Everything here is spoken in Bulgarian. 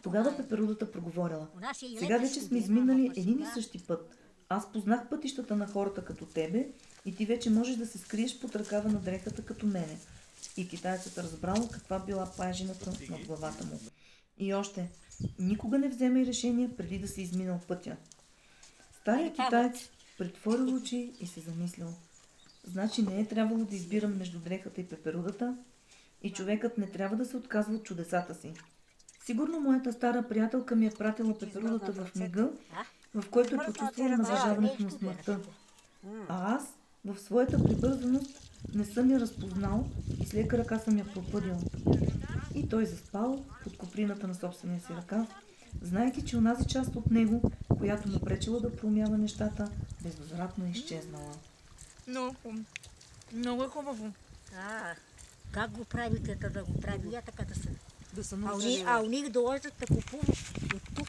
Тогава пеперудата проговорила: сега вече сме изминали един и същи път. Аз познах пътищата на хората като тебе и ти вече можеш да се скриеш под ръкава на дрехата като мене. И китаецът разбрал каква била паяжината над главата му. И още: никога не вземай решение преди да си изминал пътя. Старият китаец притворил очи и се замислил. Значи не е трябвало да избирам между дрехата и пеперудата и човекът не трябва да се отказва от чудесата си. Сигурно моята стара приятелка ми е пратила пеперудата в мига, в който е почувствала наближаването на смъртта. А аз, в своята прибързаност, не съм я разпознал и с лека ръка съм я пропъдил. И той заспал под коприната на собствения си ръка, знаейки, че онази част от него, която му пречила да проумява нещата, безвъзвратно е изчезнала. Много е хубаво. Как го правите, да го прави? Я така да се... Да се А у них да дойдат да купуват от тук.